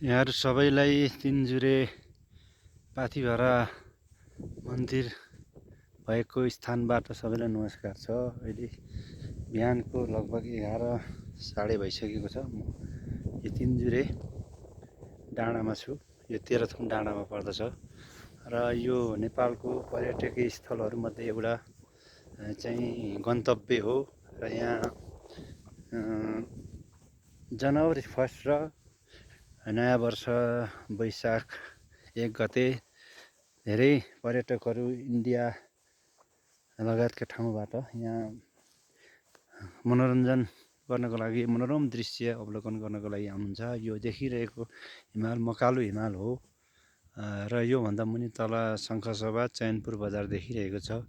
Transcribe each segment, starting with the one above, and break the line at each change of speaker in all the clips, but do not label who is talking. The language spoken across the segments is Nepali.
यहाँहरू सबैलाई तिनजुरे पाथिभरा मन्दिर भएको स्थानबाट सबैलाई नमस्कार छ। अहिले बिहानको लगभग 11:30 भइसकेको छ। म यो तिनजुरे डाँडामा छु। यो तेह्रथुम डाँडामा पर्दछ र यो नेपालको पर्यटकीय स्थलहरूमध्ये एउटा चाहिँ गन्तव्य हो र यहाँ जनवरी 1 र नयाँ वर्ष वैशाख 1 गते धेरै पर्यटकहरू इन्डिया लगायतका ठाउँबाट यहाँ मनोरञ्जन गर्नको लागि, मनोरम दृश्य अवलोकन गर्नको लागि आउनुहुन्छ। यो देखिरहेको हिमाल मकालु हिमाल हो र योभन्दा मुनि तल शङ्खसभा चैनपुर बजार देखिरहेको छ।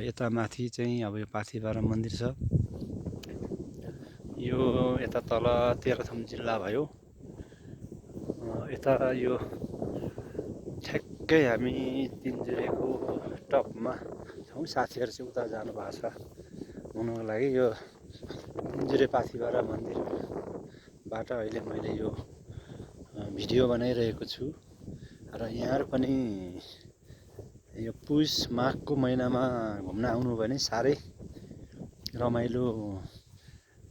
यता माथि चाहिँ अब यो पाथिभरा मन्दिर छ। यो यता तल तेह्रथुम जिल्ला भयो। यता यो ठ्याक्कै हामी तिनजुरेको टपमा छौँ। साथीहरू चाहिँ उता जानु भएको छ घुम्नको लागि। यो तिनजुरे पाथिभरा मन्दिरबाट अहिले मैले यो भिडियो बनाइरहेको छु र यहाँहरू पनि यो पुष माघको महिनामा घुम्न आउनु भने साह्रै रमाइलो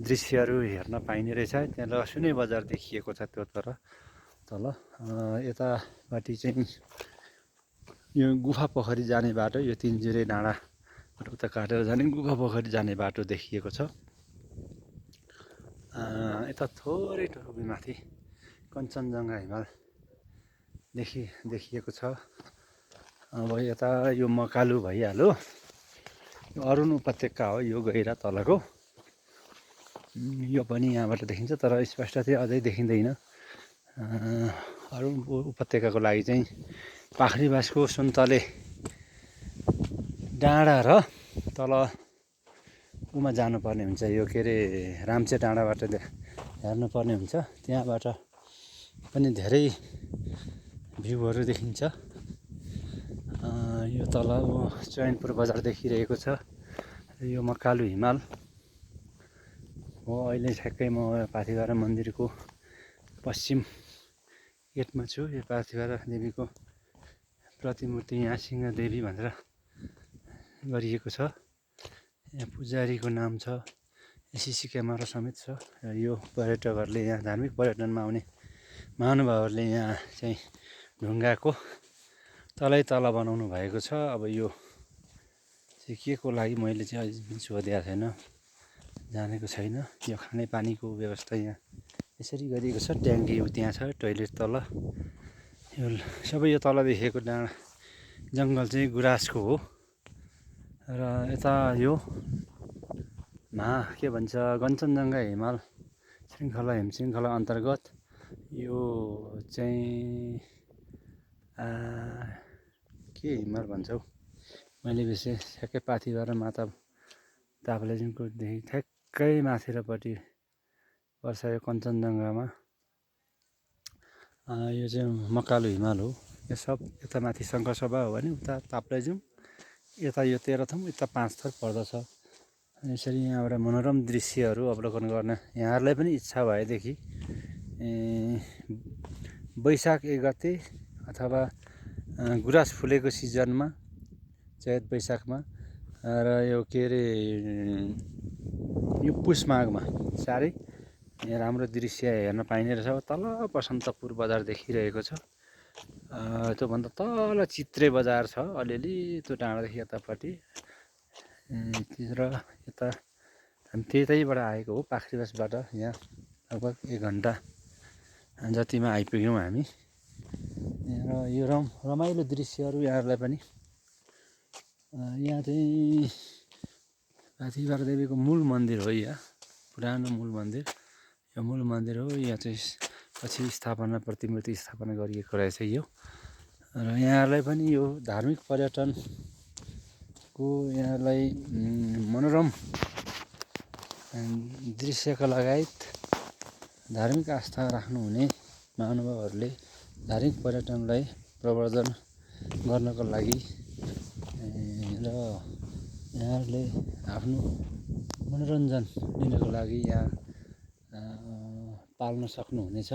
दृश्यहरू हेर्न पाइने रहेछ। त्यहाँ लसुने बजार देखिएको छ त्यो तल यतापट्टि चाहिँ यो गुफा पोखरी जाने बाटो, यो तिनजुरे डाँडाबाट उता काटेर जाने गुफा पोखरी जाने बाटो देखिएको छ। यता थोरै टुप्पी माथि कञ्चनजङ्घा हिमाल देखिएको छ। अब यता यो मकालु भइहाल्यो। यो अरुण उपत्यका हो, यो गहिरा तलको। यो पनि यहाँबाट देखिन्छ तर स्पष्ट चाहिँ अझै देखिँदैन। अरुण उपत्यकाको लागि चाहिँ पाखरीबासको सुन्तले डाँडा र तल उमा जानुपर्ने हुन्छ। यो के अरे राम्चे डाँडाबाट हेर्नुपर्ने हुन्छ। त्यहाँबाट पनि धेरै भ्यूहरू देखिन्छ। यो तल चैनपुर बजार देखिरहेको छ। यो मकालु हिमाल हो। अहिले ठ्याक्कै म पाथिभरा मन्दिरको पश्चिम गेटमा छु। यो पाथिभरा देवीको प्रतिमूर्ति यहाँ सिंहदेवी भनेर गरिएको छ। यहाँ पुजारीको नाम छ, सिसी क्यामेरा समेत छ। र यो पर्यटकहरूले, यहाँ धार्मिक पर्यटनमा आउने महानुभावहरूले यहाँ चाहिँ ढुङ्गाको तलै तल बनाउनु भएको छ। अब यो चाहिँ के को लागि मैले चाहिँ अझै पनि सोधेको छैन, जानेको छैन। यो खानेपानीको व्यवस्था यहाँ यसरी गरिएको छ। ट्याङ्की त्यहाँ छ, टोइलेट तल। यो सबै यो तल देखेको डाँडा जङ्गल चाहिँ गुराँसको हो र यता यो के भन्छ कञ्चनजङ्घा हिमाल हिमशृङ्खला अन्तर्गत यो चाहिँ के हिमाल भन्छ हौ, मैले विशेष ठ्याक्कै पाथिभरा माता ताप्लेजुङकोदेखि ठ्याक्कै माथिल्लोपट्टि पर्छ यो कञ्चनजङ्घामा। यो चाहिँ मकालु हिमाल हो। यो सब यता माथि शङ्खसभा हो भने उता ताप्लेजुङ, यता यो तेह्रथुम, यता 5 थर पर्दछ। यसरी यहाँबाट मनोरम दृश्यहरू अवलोकन गर्न यहाँहरूलाई पनि इच्छा भएदेखि वैशाख 1 गते अथवा गुराँस फुलेको सिजनमा चैत वैशाखमा र यो के अरे यो पुष माघमा साह्रै राम्रो दृश्य हेर्न पाइने रहेछ। तल बसन्तपुर बजार देखिरहेको छ। त्योभन्दा तल चित्रे बजार छ अलिअलि त्यो डाँडादेखि यतापट्टि। र यता हामी त्यतैबाट आएको हो, पाखरीबासबाट। यहाँ लगभग 1 घन्टा जतिमा आइपुग्यौँ हामी। र यो रमाइलो दृश्यहरू यहाँहरूलाई पनि यहाँ चाहिँ पाथिभरा देवीको मूल मन्दिर हो। यहाँ पुरानो मूल मन्दिर, यो मूल मन्दिर हो। यहाँ चाहिँ पछि प्रतिमूर्ति स्थापना गरिएको रहेछ यो। र यहाँहरूलाई पनि यो धार्मिक पर्यटनको यहाँलाई मनोरम दृश्यका लगायत धार्मिक आस्था राख्नुहुने महानुभावहरूले धार्मिक पर्यटनलाई प्रवर्धन गर्नको लागि र यहाँहरूले आफ्नो मनोरञ्जन लिनको लागि यहाँ पाल्न सक्नुहुनेछ।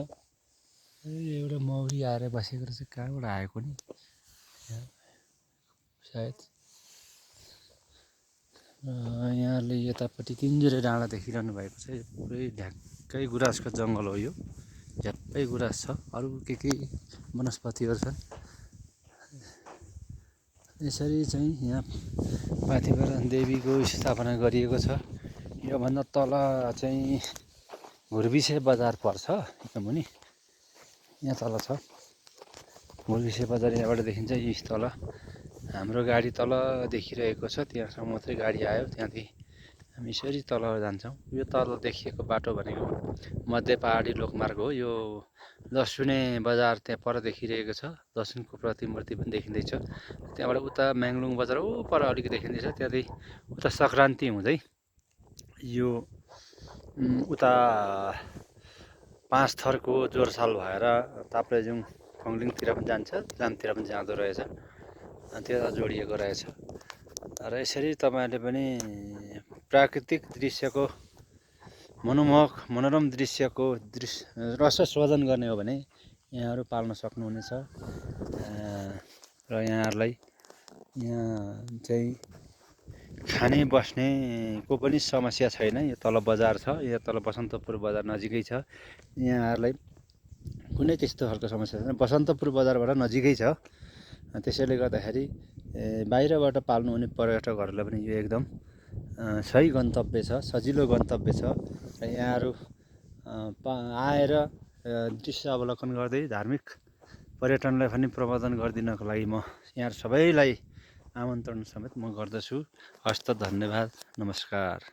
एउटा मौरी आएर बसेको रहेछ, कहाँबाट आएको नि सायद। यहाँले यतापट्टि तिनजुरे डाँडा देखिरहनु भएको छ, पुरै ढ्याक्कै गुराँसको जङ्गल हो यो, झ्याप्पै गुराँस छ, अरू के वनस्पतिहरू छन्। यसरी चाहिँ यहाँ पाथिभरा देवीको स्थापना गरिएको छ। योभन्दा तल चाहिँ हुर्बिसे बजार पर्छ, यो मुनि यहाँ तल छ हुर्बिसे बजार, यहाँबाट देखिन्छ। यी तल हाम्रो गाडी तल देखिरहेको छ, त्यहाँसम्म मात्रै गाडी आयो, त्यहाँदेखि हामी यसरी तल जान्छौँ। यो तल देखिएको बाटो भनेको मध्य पहाडी लोकमार्ग हो। यो दसुने बजार त्यहाँ पर देखिरहेको छ, दसुनको प्रतिमूर्ति पनि देखिँदैछ। त्यहाँबाट उता म्याङ्लुङ बजार पर अलिक देखिँदैछ, त्यहाँदेखि उता सङ्क्रान्ति हुँदै यो उता पाँच थरको जोरसाल भएर ताप्लेजुङ फङलिङतिर पनि जान्छ, जामतिर पनि जाँदो रहेछ, त्यो जोडिएको रहेछ। र यसरी तपाईँहरूले पनि प्राकृतिक दृश्यको मनमोहक मनोरम दृश्यको रसस्वादन गर्ने हो भने यहाँहरू पाल्न सक्नुहुनेछ। र यहाँहरूलाई यहाँ चाहिँ खाने बस्नेको पनि समस्या छैन। यो तल बजार छ, यो तल बसन्तपुर बजार नजिकै छ, यहाँहरूलाई कुनै त्यस्तो खालको समस्या छैन। बसन्तपुर बजारबाट नजिकै छ, त्यसैले गर्दाखेरि बाहिरबाट पाल्नुहुने पर्यटकहरूलाई पनि यो एकदम सही गन्तव्य छ, सजिलो गन्तव्य छ। र यहाँहरू आएर दृश्य अवलोकन गर्दै धार्मिक पर्यटनलाई पनि प्रवर्धन गरिदिनको लागि म यहाँहरू सबैलाई आमन्त्रण समेत म गर्दछु। हस्त, धन्यवाद, नमस्कार।